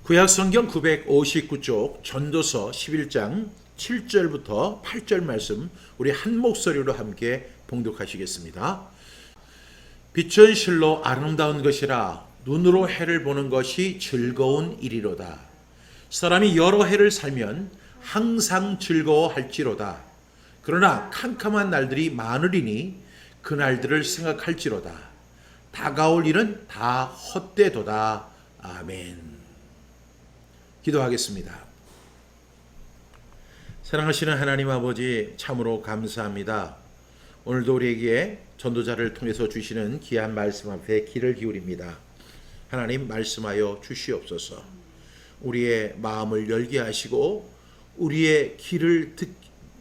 구약성경 959쪽 전도서 11장 7절부터 8절 말씀 우리 한 목소리로 함께 봉독하시겠습니다. 빛은 실로 아름다운 것이라 눈으로 해를 보는 것이 즐거운 일이로다. 사람이 여러 해를 살면 항상 즐거워할지로다. 그러나 캄캄한 날들이 많으리니 그 날들을 생각할지로다. 다가올 일은 다 헛되도다. 아멘. 기도하겠습니다. 사랑하시는 하나님 아버지, 참으로 감사합니다. 오늘도 우리에게 전도자를 통해서 주시는 귀한 말씀 앞에 귀를 기울입니다. 하나님, 말씀하여 주시옵소서. 우리의 마음을 열게 하시고 우리의 귀를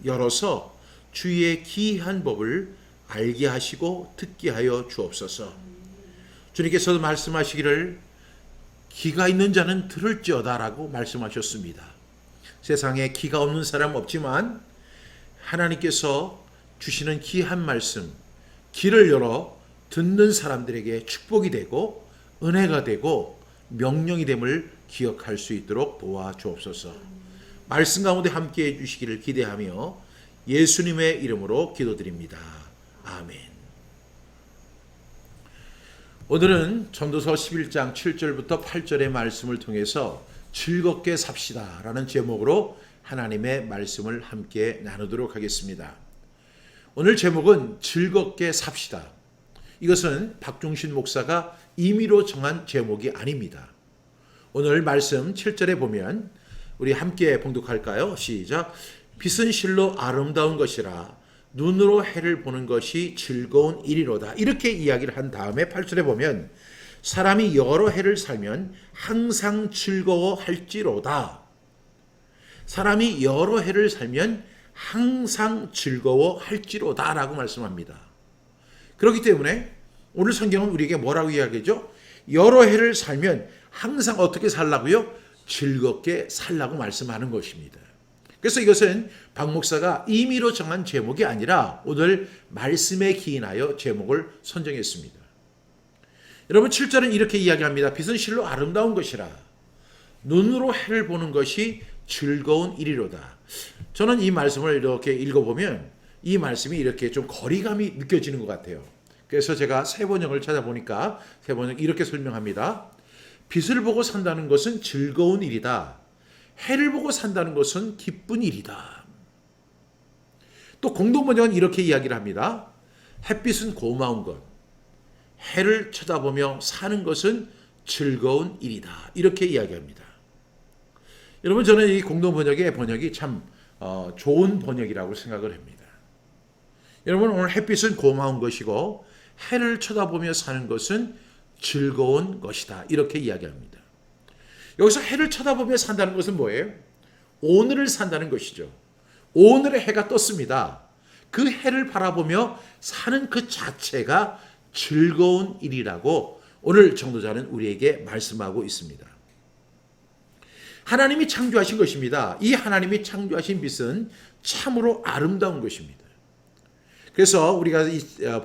열어서 주의 기이한 법을 알게 하시고 듣게 하여 주옵소서. 주님께서도 말씀하시기를 귀가 있는 자는 들을지어다라고 말씀하셨습니다. 세상에 귀가 없는 사람 없지만 하나님께서 주시는 귀한 말씀, 귀를 열어 듣는 사람들에게 축복이 되고 은혜가 되고 명령이 됨을 기억할 수 있도록 도와주옵소서. 말씀 가운데 함께해 주시기를 기대하며 예수님의 이름으로 기도드립니다. 아멘. 오늘은 전도서 11장 7절부터 8절의 말씀을 통해서 즐겁게 삽시다 라는 제목으로 하나님의 말씀을 함께 나누도록 하겠습니다. 오늘 제목은 즐겁게 삽시다. 이것은 박종신 목사가 임의로 정한 제목이 아닙니다. 오늘 말씀 7절에 보면 우리 함께 봉독할까요? 시작. 빛은 실로 아름다운 것이라 눈으로 해를 보는 것이 즐거운 일이로다. 이렇게 이야기를 한 다음에 8절에 보면 사람이 여러 해를 살면 항상 즐거워할지로다. 사람이 여러 해를 살면 항상 즐거워할지로다 라고 말씀합니다. 그렇기 때문에 오늘 성경은 우리에게 뭐라고 이야기하죠? 여러 해를 살면 항상 어떻게 살라고요? 즐겁게 살라고 말씀하는 것입니다. 그래서 이것은 박 목사가 임의로 정한 제목이 아니라 오늘 말씀에 기인하여 제목을 선정했습니다. 여러분 7절은 이렇게 이야기합니다. 빛은 실로 아름다운 것이라 눈으로 해를 보는 것이 즐거운 일이로다. 저는 이 말씀을 이렇게 읽어보면 이 말씀이 이렇게 좀 거리감이 느껴지는 것 같아요. 그래서 제가 새 번역을 찾아보니까 새 번역 이렇게 설명합니다. 빛을 보고 산다는 것은 즐거운 일이다. 해를 보고 산다는 것은 기쁜 일이다. 또 공동번역은 이렇게 이야기를 합니다. 햇빛은 고마운 것, 해를 쳐다보며 사는 것은 즐거운 일이다. 이렇게 이야기합니다. 여러분, 저는 이 공동번역의 번역이 참 좋은 번역이라고 생각을 합니다. 여러분, 오늘 햇빛은 고마운 것이고 해를 쳐다보며 사는 것은 즐거운 것이다. 이렇게 이야기합니다. 여기서 해를 쳐다보며 산다는 것은 뭐예요? 오늘을 산다는 것이죠. 오늘의 해가 떴습니다. 그 해를 바라보며 사는 그 자체가 즐거운 일이라고 오늘 전도자는 우리에게 말씀하고 있습니다. 하나님이 창조하신 것입니다. 이 하나님이 창조하신 빛은 참으로 아름다운 것입니다. 그래서 우리가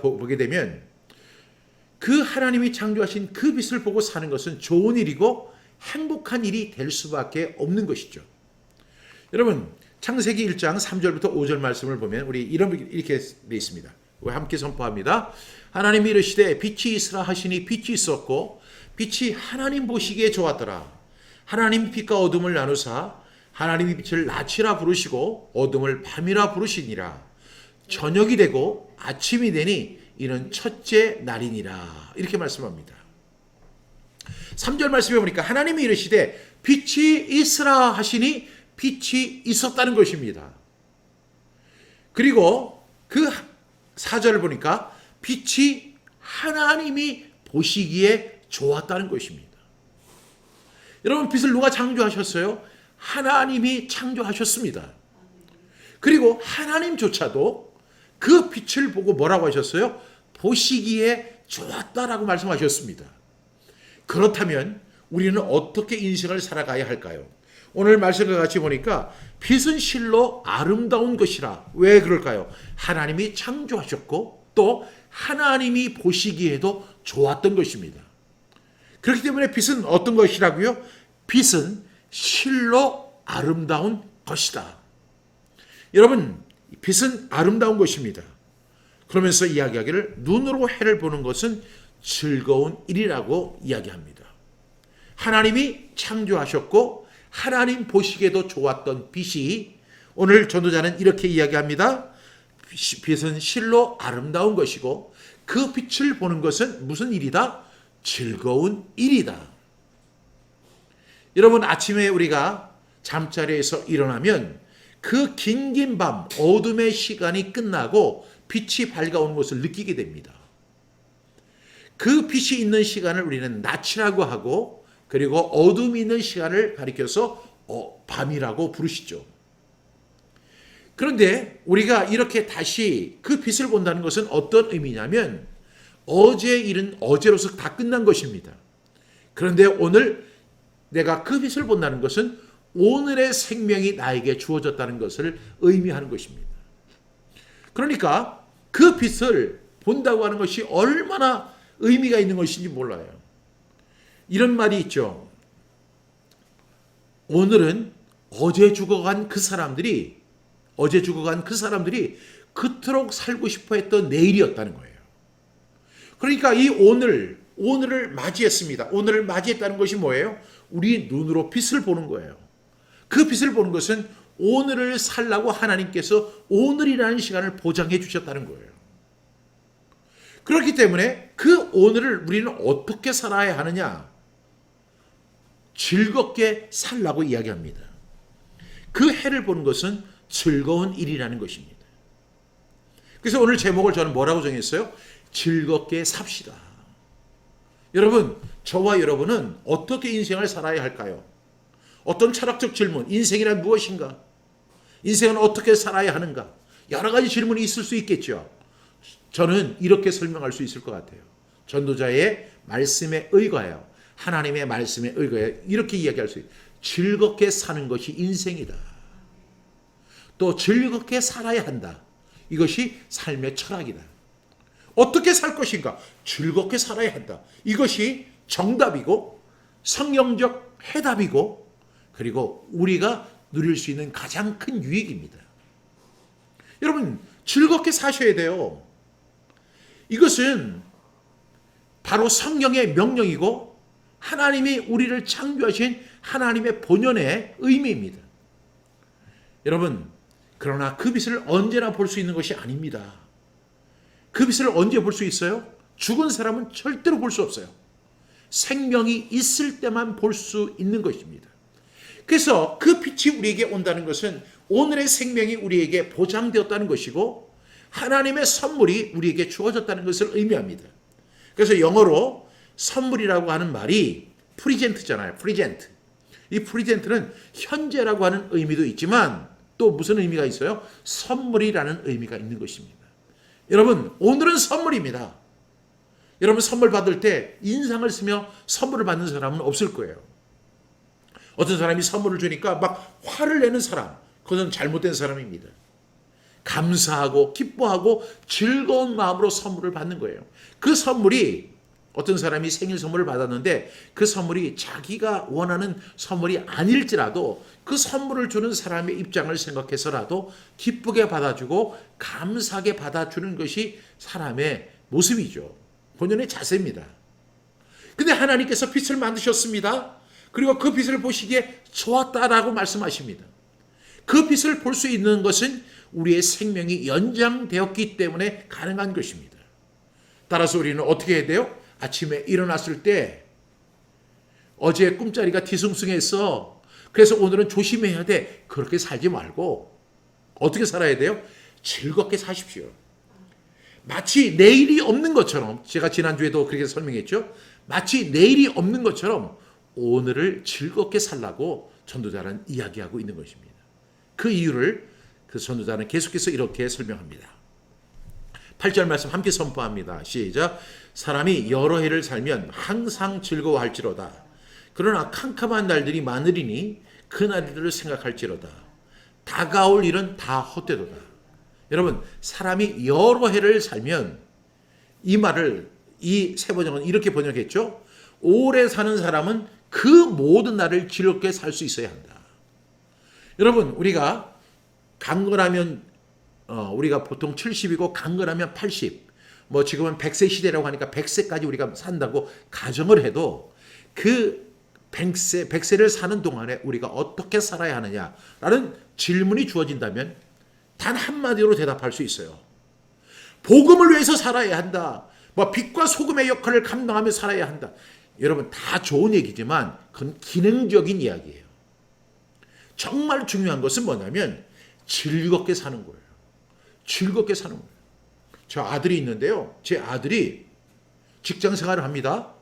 보게 되면 그 하나님이 창조하신 그 빛을 보고 사는 것은 좋은 일이고 행복한 일이 될 수밖에 없는 것이죠. 여러분, 창세기 1장 3절부터 5절 말씀을 보면 우리 이렇게 되어 있습니다. 우리 함께 선포합니다. 하나님이 이르시되 빛이 있으라 하시니 빛이 있었고 빛이 하나님 보시기에 좋았더라. 하나님 빛과 어둠을 나누사 하나님이 빛을 낮이라 부르시고 어둠을 밤이라 부르시니라. 저녁이 되고 아침이 되니 이는 첫째 날이니라. 이렇게 말씀합니다. 3절 말씀해 보니까 하나님이 이르시되 빛이 있으라 하시니 빛이 있었다는 것입니다. 그리고 그 4절을 보니까 빛이 하나님이 보시기에 좋았다는 것입니다. 여러분, 빛을 누가 창조하셨어요? 하나님이 창조하셨습니다. 그리고 하나님조차도 그 빛을 보고 뭐라고 하셨어요? 보시기에 좋았다라고 말씀하셨습니다. 그렇다면 우리는 어떻게 인생을 살아가야 할까요? 오늘 말씀과 같이 보니까 빛은 실로 아름다운 것이라. 왜 그럴까요? 하나님이 창조하셨고 또 하나님이 보시기에도 좋았던 것입니다. 그렇기 때문에 빛은 어떤 것이라고요? 빛은 실로 아름다운 것이다. 여러분, 빛은 아름다운 것입니다. 그러면서 이야기하기를 눈으로 해를 보는 것은 즐거운 일이라고 이야기합니다. 하나님이 창조하셨고 하나님 보시기에도 좋았던 빛이, 오늘 전도자는 이렇게 이야기합니다. 빛은 실로 아름다운 것이고 그 빛을 보는 것은 무슨 일이다? 즐거운 일이다. 여러분, 아침에 우리가 잠자리에서 일어나면 그 긴 밤 어둠의 시간이 끝나고 빛이 밝아오는 것을 느끼게 됩니다. 그 빛이 있는 시간을 우리는 낮이라고 하고, 그리고 어둠이 있는 시간을 가리켜서 밤이라고 부르시죠. 그런데 우리가 이렇게 다시 그 빛을 본다는 것은 어떤 의미냐면 어제의 일은 어제로서 다 끝난 것입니다. 그런데 오늘 내가 그 빛을 본다는 것은 오늘의 생명이 나에게 주어졌다는 것을 의미하는 것입니다. 그러니까 그 빛을 본다고 하는 것이 얼마나 의미가 있는 것인지 몰라요. 이런 말이 있죠. 오늘은 어제 죽어간 그 사람들이 그토록 살고 싶어 했던 내일이었다는 거예요. 그러니까 이 오늘을 맞이했습니다. 오늘을 맞이했다는 것이 뭐예요? 우리 눈으로 빛을 보는 거예요. 그 빛을 보는 것은 오늘을 살라고 하나님께서 오늘이라는 시간을 보장해 주셨다는 거예요. 그렇기 때문에 그 오늘을 우리는 어떻게 살아야 하느냐? 즐겁게 살라고 이야기합니다. 그 해를 보는 것은 즐거운 일이라는 것입니다. 그래서 오늘 제목을 저는 뭐라고 정했어요? 즐겁게 삽시다. 여러분, 저와 여러분은 어떻게 인생을 살아야 할까요? 어떤 철학적 질문, 인생이란 무엇인가? 인생은 어떻게 살아야 하는가? 여러 가지 질문이 있을 수 있겠죠. 저는 이렇게 설명할 수 있을 것 같아요. 전도자의 말씀에 의거하여, 하나님의 말씀에 의거하여 이렇게 이야기할 수 있어요. 즐겁게 사는 것이 인생이다. 또 즐겁게 살아야 한다. 이것이 삶의 철학이다. 어떻게 살 것인가? 즐겁게 살아야 한다. 이것이 정답이고 성경적 해답이고, 그리고 우리가 누릴 수 있는 가장 큰 유익입니다. 여러분, 즐겁게 사셔야 돼요. 이것은 바로 성경의 명령이고 하나님이 우리를 창조하신 하나님의 본연의 의미입니다. 여러분, 그러나 그 빛을 언제나 볼 수 있는 것이 아닙니다. 그 빛을 언제 볼 수 있어요? 죽은 사람은 절대로 볼 수 없어요. 생명이 있을 때만 볼 수 있는 것입니다. 그래서 그 빛이 우리에게 온다는 것은 오늘의 생명이 우리에게 보장되었다는 것이고 하나님의 선물이 우리에게 주어졌다는 것을 의미합니다. 그래서 영어로 선물이라고 하는 말이 프리젠트잖아요. 프리젠트. 이 프리젠트는 현재라고 하는 의미도 있지만 또 무슨 의미가 있어요? 선물이라는 의미가 있는 것입니다. 여러분, 오늘은 선물입니다. 여러분, 선물 받을 때 인상을 쓰며 선물을 받는 사람은 없을 거예요. 어떤 사람이 선물을 주니까 막 화를 내는 사람, 그것은 잘못된 사람입니다. 감사하고 기뻐하고 즐거운 마음으로 선물을 받는 거예요. 그 선물이, 어떤 사람이 생일 선물을 받았는데 그 선물이 자기가 원하는 선물이 아닐지라도 그 선물을 주는 사람의 입장을 생각해서라도 기쁘게 받아주고 감사하게 받아주는 것이 사람의 모습이죠. 본연의 자세입니다. 근데 하나님께서 빛을 만드셨습니다. 그리고 그 빛을 보시기에 좋았다라고 말씀하십니다. 그 빛을 볼 수 있는 것은 우리의 생명이 연장되었기 때문에 가능한 것입니다. 따라서 우리는 어떻게 해야 돼요? 아침에 일어났을 때 어제 꿈자리가 뒤숭숭했어. 그래서 오늘은 조심해야 돼. 그렇게 살지 말고 어떻게 살아야 돼요? 즐겁게 사십시오. 마치 내일이 없는 것처럼, 제가 지난주에도 그렇게 설명했죠. 마치 내일이 없는 것처럼 오늘을 즐겁게 살라고 전도자는 이야기하고 있는 것입니다. 그 이유를 그 전도자는 계속해서 이렇게 설명합니다. 8절 말씀 함께 선포합니다. 시작. 사람이 여러 해를 살면 항상 즐거워할지로다. 그러나 캄캄한 날들이 많으리니 그 날들을 생각할지로다. 다가올 일은 다 헛되도다. 여러분, 사람이 여러 해를 살면, 이 말을 이 세 번역은 이렇게 번역했죠. 오래 사는 사람은 그 모든 날을 즐겁게 살 수 있어야 한다. 여러분, 우리가 강건하면 우리가 보통 70이고 강건하면 80. 뭐 지금은 100세 시대라고 하니까 100세까지 우리가 산다고 가정을 해도 그 100세를 사는 동안에 우리가 어떻게 살아야 하느냐라는 질문이 주어진다면 단 한마디로 대답할 수 있어요. 복음을 위해서 살아야 한다. 뭐 빛과 소금의 역할을 감당하며 살아야 한다. 여러분, 다 좋은 얘기지만 그건 기능적인 이야기예요. 정말 중요한 것은 뭐냐면 즐겁게 사는 거예요. 즐겁게 사는 거예요. 저 아들이 있는데요. 제 아들이 직장 생활을 합니다.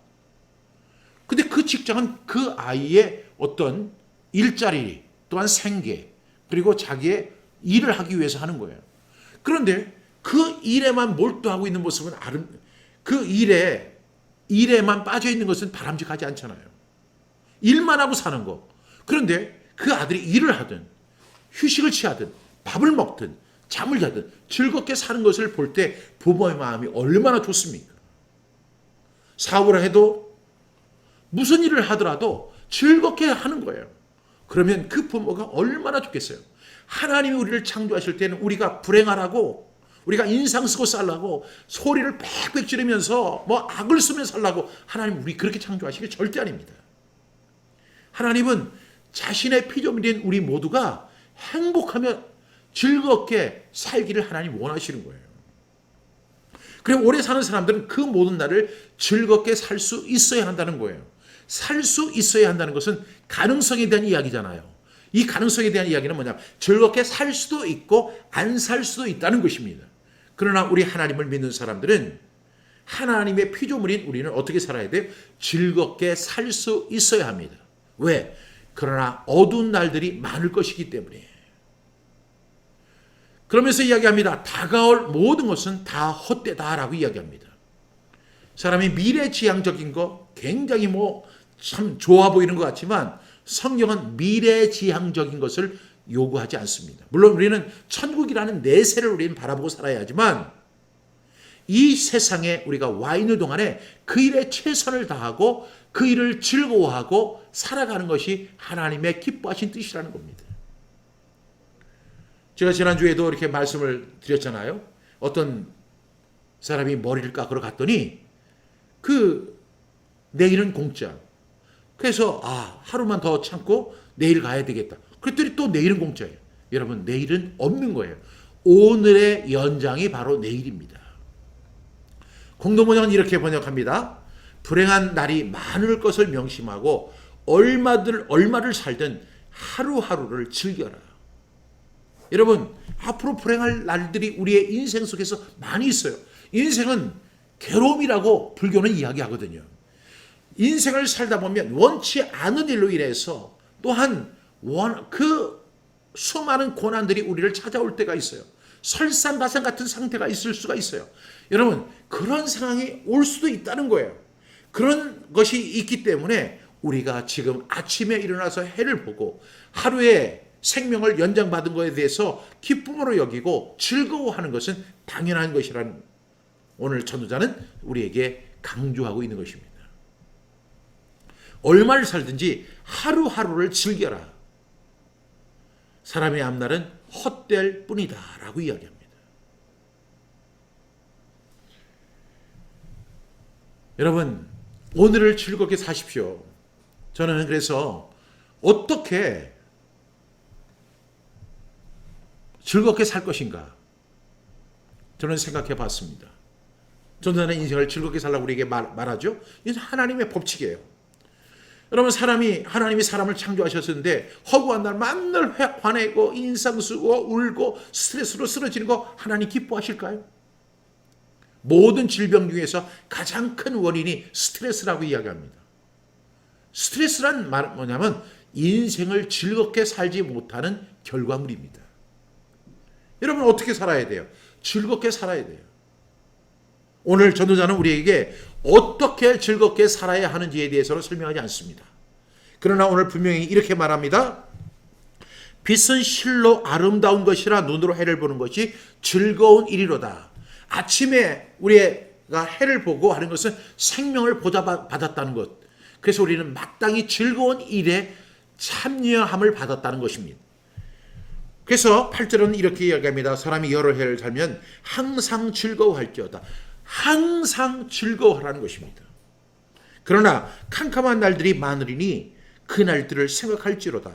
근데 그 직장은 그 아이의 어떤 일자리 또한 생계 그리고 자기의 일을 하기 위해서 하는 거예요. 그런데 그 일에만 몰두하고 있는 모습은 그 일에만 빠져 있는 것은 바람직하지 않잖아요. 일만 하고 사는 거. 그런데 그 아들이 일을 하든 휴식을 취하든 밥을 먹든 잠을 자든 즐겁게 사는 것을 볼 때 부모의 마음이 얼마나 좋습니까? 사업을 해도 무슨 일을 하더라도 즐겁게 하는 거예요. 그러면 그 부모가 얼마나 좋겠어요. 하나님이 우리를 창조하실 때는 우리가 불행하라고 우리가 인상 쓰고 살라고 소리를 빽빽 지르면서 뭐 악을 쓰며 살라고 하나님 우리 그렇게 창조하시기 절대 아닙니다. 하나님은 자신의 피조물인 우리 모두가 행복하며 즐겁게 살기를 하나님 원하시는 거예요. 그리고 오래 사는 사람들은 그 모든 날을 즐겁게 살 수 있어야 한다는 거예요. 살 수 있어야 한다는 것은 가능성에 대한 이야기잖아요. 이 가능성에 대한 이야기는 뭐냐? 즐겁게 살 수도 있고 안 살 수도 있다는 것입니다. 그러나 우리 하나님을 믿는 사람들은 하나님의 피조물인 우리는 어떻게 살아야 돼요? 즐겁게 살 수 있어야 합니다. 왜? 그러나 어두운 날들이 많을 것이기 때문에. 그러면서 이야기합니다. 다가올 모든 것은 다 헛되다라고 이야기합니다. 사람이 미래지향적인 거 굉장히 참 좋아 보이는 것 같지만 성경은 미래지향적인 것을 요구하지 않습니다. 물론 우리는 천국이라는 내세를 우리는 바라보고 살아야 하지만 이 세상에 우리가 와 있는 동안에 그 일에 최선을 다하고 그 일을 즐거워하고 살아가는 것이 하나님의 기뻐하신 뜻이라는 겁니다. 제가 지난주에도 이렇게 말씀을 드렸잖아요. 어떤 사람이 머리를 깎으러 갔더니 내일은 공짜. 그래서 하루만 더 참고 내일 가야 되겠다. 그랬더니 또 내일은 공짜예요. 여러분, 내일은 없는 거예요. 오늘의 연장이 바로 내일입니다. 공동번역은 이렇게 번역합니다. 불행한 날이 많을 것을 명심하고 얼마를 살든 하루하루를 즐겨라. 여러분, 앞으로 불행할 날들이 우리의 인생 속에서 많이 있어요. 인생은 괴로움이라고 불교는 이야기하거든요. 인생을 살다 보면 원치 않은 일로 인해서 또한 그 수많은 고난들이 우리를 찾아올 때가 있어요. 설상가상 같은 상태가 있을 수가 있어요. 여러분, 그런 상황이 올 수도 있다는 거예요. 그런 것이 있기 때문에 우리가 지금 아침에 일어나서 해를 보고 하루에 생명을 연장받은 것에 대해서 기쁨으로 여기고 즐거워하는 것은 당연한 것이라는 오늘 전도자는 우리에게 강조하고 있는 것입니다. 얼마를 살든지 하루하루를 즐겨라. 사람의 앞날은 헛될 뿐이다 라고 이야기합니다. 여러분, 오늘을 즐겁게 사십시오. 저는 그래서 어떻게 즐겁게 살 것인가 저는 생각해 봤습니다. 전도자는 인생을 즐겁게 살라고 우리에게 말하죠. 이건 하나님의 법칙이에요. 여러분, 하나님이 사람을 창조하셨는데 허구한 날 만날 화내고 인상 쓰고 울고 스트레스로 쓰러지는 거 하나님 기뻐하실까요? 모든 질병 중에서 가장 큰 원인이 스트레스라고 이야기합니다. 스트레스란 말 뭐냐면 인생을 즐겁게 살지 못하는 결과물입니다. 여러분, 어떻게 살아야 돼요? 즐겁게 살아야 돼요. 오늘 전도자는 우리에게 어떻게 즐겁게 살아야 하는지에 대해서는 설명하지 않습니다. 그러나 오늘 분명히 이렇게 말합니다. 빛은 실로 아름다운 것이라 눈으로 해를 보는 것이 즐거운 일이로다. 아침에 우리가 해를 보고 하는 것은 생명을 보좌받았다는 것. 그래서 우리는 마땅히 즐거운 일에 참여함을 받았다는 것입니다. 그래서 8절은 이렇게 이야기합니다. 사람이 여러 해를 살면 항상 즐거워할지어다. 항상 즐거워하라는 것입니다. 그러나 캄캄한 날들이 많으리니 그 날들을 생각할지로다.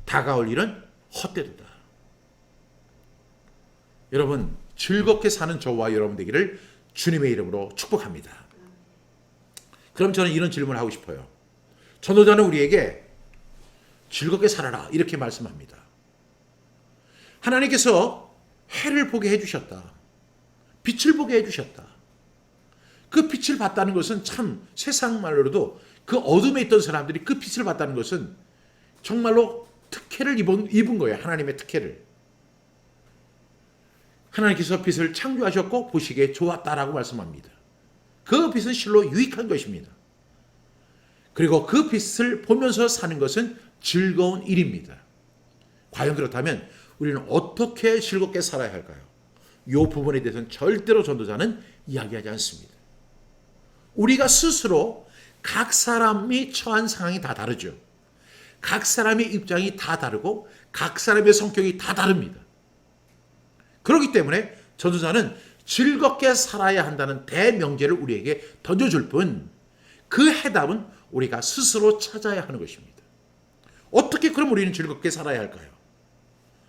다가올 일은 헛되도다. 여러분, 즐겁게 사는 저와 여러분 되기를 주님의 이름으로 축복합니다. 그럼 저는 이런 질문을 하고 싶어요. 전도자는 우리에게 즐겁게 살아라 이렇게 말씀합니다. 하나님께서 해를 보게 해주셨다. 빛을 보게 해주셨다. 그 빛을 봤다는 것은 참 세상 말로도 그 어둠에 있던 사람들이 그 빛을 봤다는 것은 정말로 특혜를 입은 거예요. 하나님의 특혜를. 하나님께서 빛을 창조하셨고 보시기에 좋았다라고 말씀합니다. 그 빛은 실로 유익한 것입니다. 그리고 그 빛을 보면서 사는 것은 즐거운 일입니다. 과연 그렇다면 우리는 어떻게 즐겁게 살아야 할까요? 이 부분에 대해서는 절대로 전도자는 이야기하지 않습니다. 우리가 스스로 각 사람이 처한 상황이 다 다르죠. 각 사람의 입장이 다 다르고 각 사람의 성격이 다 다릅니다. 그렇기 때문에 전도자는 즐겁게 살아야 한다는 대명제를 우리에게 던져줄 뿐 그 해답은 우리가 스스로 찾아야 하는 것입니다. 어떻게 그럼 우리는 즐겁게 살아야 할까요?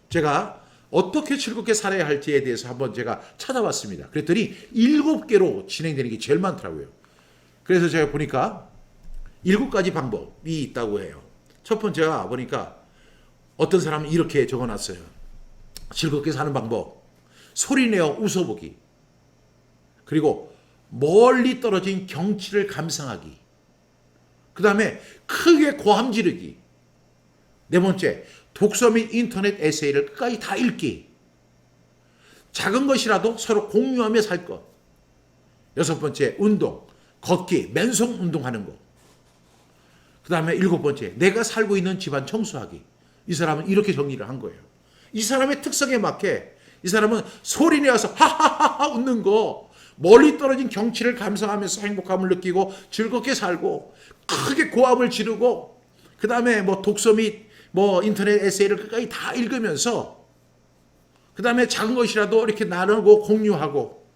제가 어떻게 즐겁게 살아야 할지에 대해서 한번 제가 찾아봤습니다. 그랬더니 7개로 진행되는 게 제일 많더라고요. 그래서 제가 보니까 7가지 방법이 있다고 해요. 첫 번째가 보니까 어떤 사람은 이렇게 적어놨어요. 즐겁게 사는 방법. 소리내어 웃어보기. 그리고 멀리 떨어진 경치를 감상하기. 그 다음에 크게 고함 지르기. 네 번째, 독서 및 인터넷 에세이를 끝까지 다 읽기. 작은 것이라도 서로 공유하며 살 것. 여섯 번째, 운동. 걷기, 맨손 운동하는 거. 그 다음에 7번째, 내가 살고 있는 집안 청소하기. 이 사람은 이렇게 정리를 한 거예요. 이 사람의 특성에 맞게 이 사람은 소리내어서 하하하하 웃는 거, 멀리 떨어진 경치를 감상하면서 행복함을 느끼고 즐겁게 살고 크게 고함을 지르고 그 다음에 뭐 독서 및 뭐 인터넷 에세이를 끝까지 다 읽으면서 그 다음에 작은 것이라도 이렇게 나누고 공유하고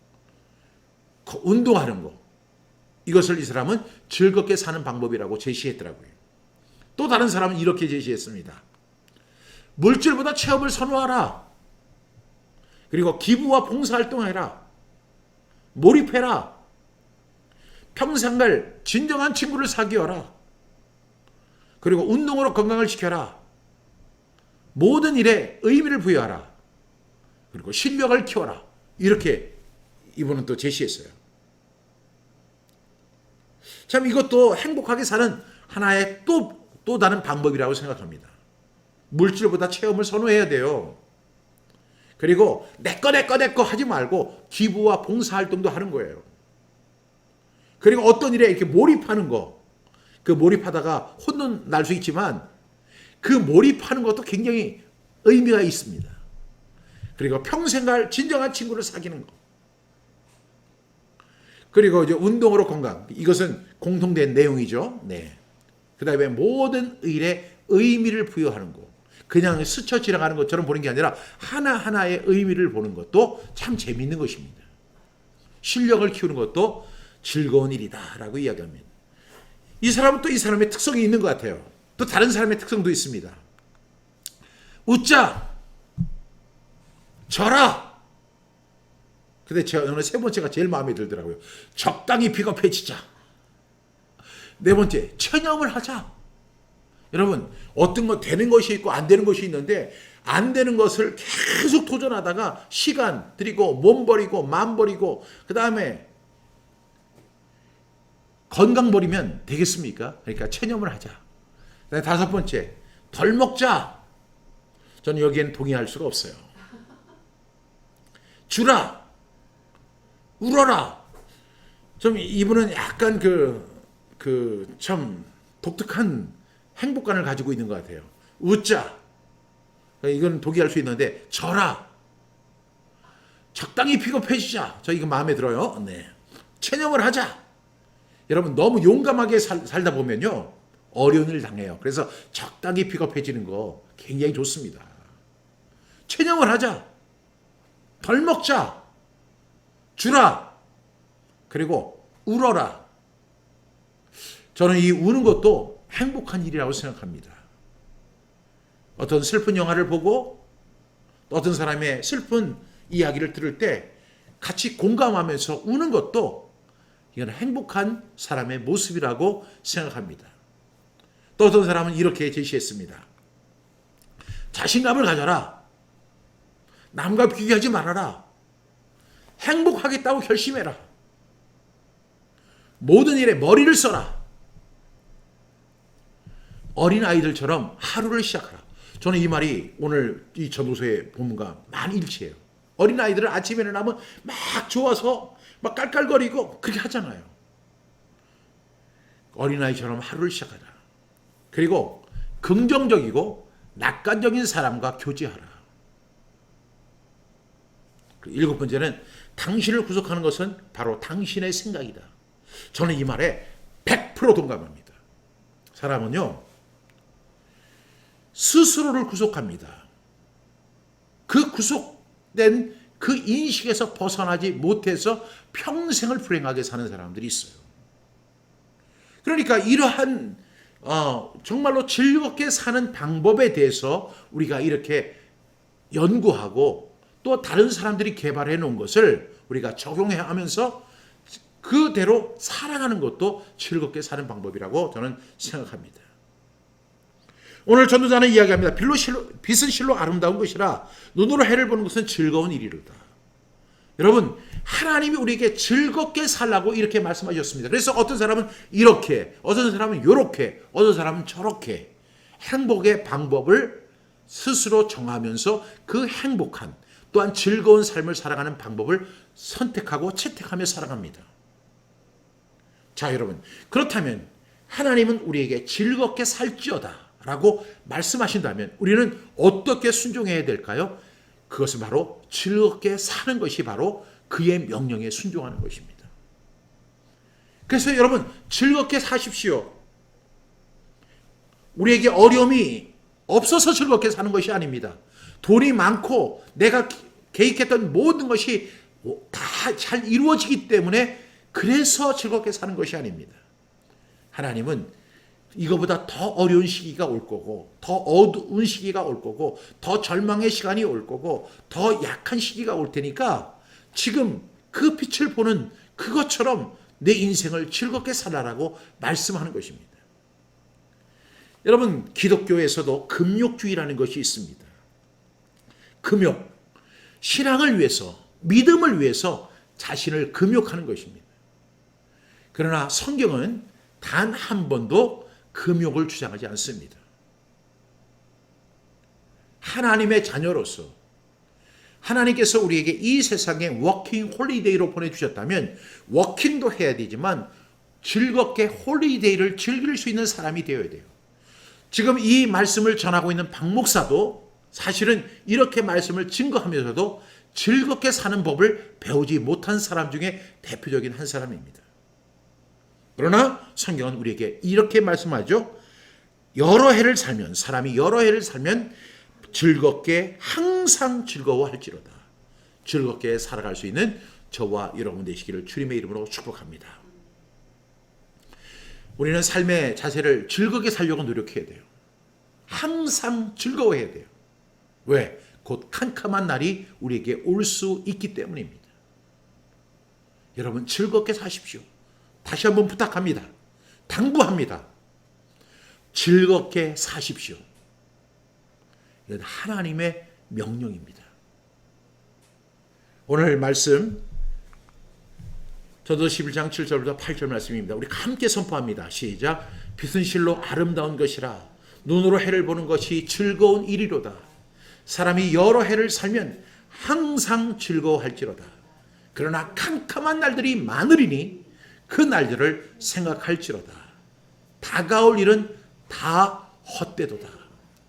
운동하는 거. 이것을 이 사람은 즐겁게 사는 방법이라고 제시했더라고요. 또 다른 사람은 이렇게 제시했습니다. 물질보다 체험을 선호하라. 그리고 기부와 봉사활동해라. 몰입해라. 평생을 진정한 친구를 사귀어라. 그리고 운동으로 건강을 지켜라. 모든 일에 의미를 부여하라. 그리고 실력을 키워라. 이렇게 이분은 또 제시했어요. 참 이것도 행복하게 사는 하나의 또 다른 방법이라고 생각합니다. 물질보다 체험을 선호해야 돼요. 그리고 내 거 하지 말고 기부와 봉사활동도 하는 거예요. 그리고 어떤 일에 이렇게 몰입하는 거. 그 몰입하다가 혼돈 날 수 있지만 그 몰입하는 것도 굉장히 의미가 있습니다. 그리고 평생 갈 진정한 친구를 사귀는 거. 그리고 이제 운동으로 건강. 이것은 공통된 내용이죠. 네. 그 다음에 모든 일에 의미를 부여하는 거. 그냥 스쳐 지나가는 것처럼 보는 게 아니라 하나하나의 의미를 보는 것도 참 재미있는 것입니다. 실력을 키우는 것도 즐거운 일이다라고 이야기합니다. 이 사람은 또 이 사람의 특성이 있는 것 같아요. 또 다른 사람의 특성도 있습니다. 웃자. 져라. 근데 저는 세 번째가 제일 마음에 들더라고요. 적당히 비겁해지자. 네 번째, 체념을 하자. 여러분, 어떤 거 되는 것이 있고 안 되는 것이 있는데 안 되는 것을 계속 도전하다가 시간 들이고 몸 버리고 마음 버리고 그 다음에 건강 버리면 되겠습니까? 그러니까 체념을 하자. 그다음에 다섯 번째, 덜 먹자. 저는 여기에는 동의할 수가 없어요. 주라. 울어라. 좀 이분은 약간 참 독특한 행복감을 가지고 있는 것 같아요. 웃자. 이건 동의할 수 있는데 져라. 적당히 비겁해지자. 저 이거 마음에 들어요. 네. 체념을 하자. 여러분 너무 용감하게 살다 보면요 어려운 일 당해요. 그래서 적당히 비겁해지는 거 굉장히 좋습니다. 체념을 하자. 덜 먹자. 주라. 그리고 울어라. 저는 이 우는 것도 행복한 일이라고 생각합니다. 어떤 슬픈 영화를 보고 어떤 사람의 슬픈 이야기를 들을 때 같이 공감하면서 우는 것도 이건 행복한 사람의 모습이라고 생각합니다. 또 어떤 사람은 이렇게 제시했습니다. 자신감을 가져라. 남과 비교하지 말아라. 행복하겠다고 결심해라. 모든 일에 머리를 써라. 어린아이들처럼 하루를 시작하라. 저는 이 말이 오늘 이 전도서의 본문과 많이 일치해요. 어린아이들은 아침에 일어나면 막 좋아서 막 깔깔거리고 그렇게 하잖아요. 어린아이처럼 하루를 시작하라. 그리고 긍정적이고 낙관적인 사람과 교제하라. 일곱 번째는 당신을 구속하는 것은 바로 당신의 생각이다. 저는 이 말에 100% 동감합니다. 사람은요 스스로를 구속합니다. 그 구속된 그 인식에서 벗어나지 못해서 평생을 불행하게 사는 사람들이 있어요. 그러니까 이러한 정말로 즐겁게 사는 방법에 대해서 우리가 이렇게 연구하고 또 다른 사람들이 개발해 놓은 것을 우리가 적용해 하면서 그대로 살아가는 것도 즐겁게 사는 방법이라고 저는 생각합니다. 오늘 전도자는 이야기합니다. 빛은 실로 아름다운 것이라 눈으로 해를 보는 것은 즐거운 일이로다. 여러분 하나님이 우리에게 즐겁게 살라고 이렇게 말씀하셨습니다. 그래서 어떤 사람은 이렇게, 어떤 사람은 이렇게, 어떤 사람은 저렇게 행복의 방법을 스스로 정하면서 그 행복한 또한 즐거운 삶을 살아가는 방법을 선택하고 채택하며 살아갑니다. 자 여러분 그렇다면 하나님은 우리에게 즐겁게 살지어다 라고 말씀하신다면 우리는 어떻게 순종해야 될까요? 그것은 바로 즐겁게 사는 것이 바로 그의 명령에 순종하는 것입니다. 그래서 여러분 즐겁게 사십시오. 우리에게 어려움이 없어서 즐겁게 사는 것이 아닙니다. 돈이 많고 내가 계획했던 모든 것이 다 잘 이루어지기 때문에 그래서 즐겁게 사는 것이 아닙니다. 하나님은 이거보다 더 어려운 시기가 올 거고 더 어두운 시기가 올 거고 더 절망의 시간이 올 거고 더 약한 시기가 올 테니까 지금 그 빛을 보는 그것처럼 내 인생을 즐겁게 살아라고 말씀하는 것입니다. 여러분 기독교에서도 금욕주의라는 것이 있습니다. 금욕, 신앙을 위해서 믿음을 위해서 자신을 금욕하는 것입니다. 그러나 성경은 단 한 번도 금욕을 주장하지 않습니다. 하나님의 자녀로서 하나님께서 우리에게 이 세상에 워킹 홀리데이로 보내주셨다면 워킹도 해야 되지만 즐겁게 홀리데이를 즐길 수 있는 사람이 되어야 돼요. 지금 이 말씀을 전하고 있는 박 목사도 사실은 이렇게 말씀을 증거하면서도 즐겁게 사는 법을 배우지 못한 사람 중에 대표적인 한 사람입니다. 그러나 성경은 우리에게 이렇게 말씀하죠. 사람이 여러 해를 살면 즐겁게 항상 즐거워할지로다. 즐겁게 살아갈 수 있는 저와 여러분 되시기를 주님의 이름으로 축복합니다. 우리는 삶의 자세를 즐겁게 살려고 노력해야 돼요. 항상 즐거워해야 돼요. 왜? 곧 캄캄한 날이 우리에게 올 수 있기 때문입니다. 여러분 즐겁게 사십시오. 다시 한번 부탁합니다. 당부합니다. 즐겁게 사십시오. 이건 하나님의 명령입니다. 오늘 말씀 전도서 11장 7절부터 8절 말씀입니다. 우리 함께 선포합니다. 시작. 빛은 실로 아름다운 것이라 눈으로 해를 보는 것이 즐거운 일이로다. 사람이 여러 해를 살면 항상 즐거워할지로다. 그러나 캄캄한 날들이 많으리니 그 날들을 생각할지로다. 다가올 일은 다 헛되도다.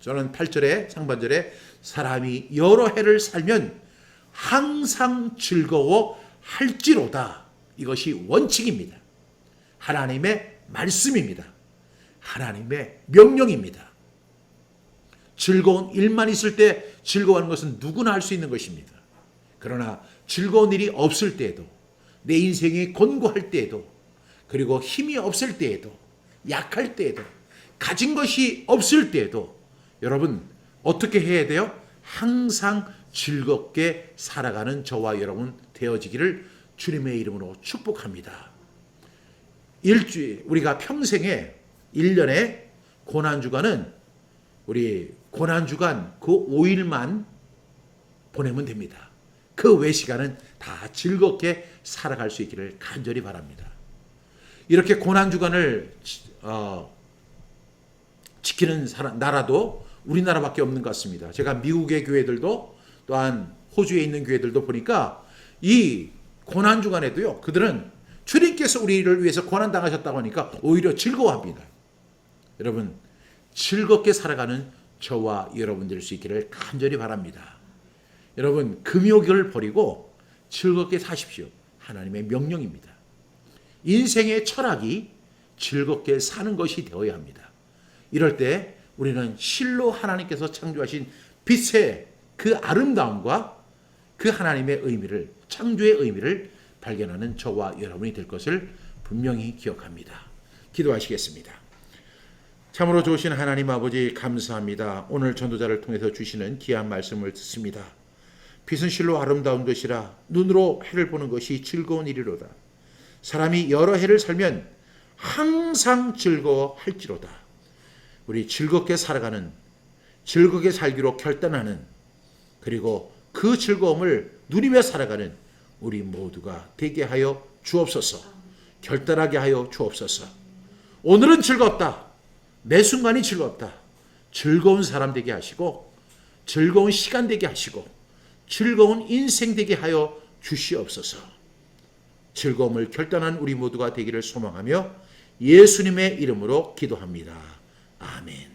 저는 8절에 상반절에 사람이 여러 해를 살면 항상 즐거워할지로다. 이것이 원칙입니다. 하나님의 말씀입니다. 하나님의 명령입니다. 즐거운 일만 있을 때 즐거워하는 것은 누구나 할 수 있는 것입니다. 그러나 즐거운 일이 없을 때에도, 내 인생이 곤고할 때에도, 그리고 힘이 없을 때에도, 약할 때에도, 가진 것이 없을 때에도 여러분 어떻게 해야 돼요? 항상 즐겁게 살아가는 저와 여러분 되어지기를 주님의 이름으로 축복합니다. 일주일, 우리가 평생에 1년에 고난주간은 우리 고난주간 그 5일만 보내면 됩니다. 그 외 시간은 다 즐겁게 살아갈 수 있기를 간절히 바랍니다. 이렇게 고난주간을 지키는 나라도 우리나라밖에 없는 것 같습니다. 제가 미국의 교회들도 또한 호주에 있는 교회들도 보니까 이 고난주간에도요, 그들은 주님께서 우리를 위해서 고난당하셨다고 하니까 오히려 즐거워합니다. 여러분, 즐겁게 살아가는 저와 여러분 될 수 있기를 간절히 바랍니다. 여러분, 금욕을 버리고 즐겁게 사십시오. 하나님의 명령입니다. 인생의 철학이 즐겁게 사는 것이 되어야 합니다. 이럴 때 우리는 실로 하나님께서 창조하신 빛의 그 아름다움과 그 하나님의 의미를, 창조의 의미를 발견하는 저와 여러분이 될 것을 분명히 기억합니다. 기도하시겠습니다. 참으로 좋으신 하나님 아버지 감사합니다. 오늘 전도자를 통해서 주시는 귀한 말씀을 듣습니다. 빛은 실로 아름다운 것이라 눈으로 해를 보는 것이 즐거운 일이로다. 사람이 여러 해를 살면 항상 즐거워할지로다. 우리 즐겁게 살아가는, 즐겁게 살기로 결단하는, 그리고 그 즐거움을 누리며 살아가는 우리 모두가 되게 하여 주옵소서. 결단하게 하여 주옵소서. 오늘은 즐겁다. 매 순간이 즐겁다. 즐거운 사람 되게 하시고, 즐거운 시간 되게 하시고, 즐거운 인생 되게 하여 주시옵소서. 즐거움을 결단한 우리 모두가 되기를 소망하며 예수님의 이름으로 기도합니다. 아멘.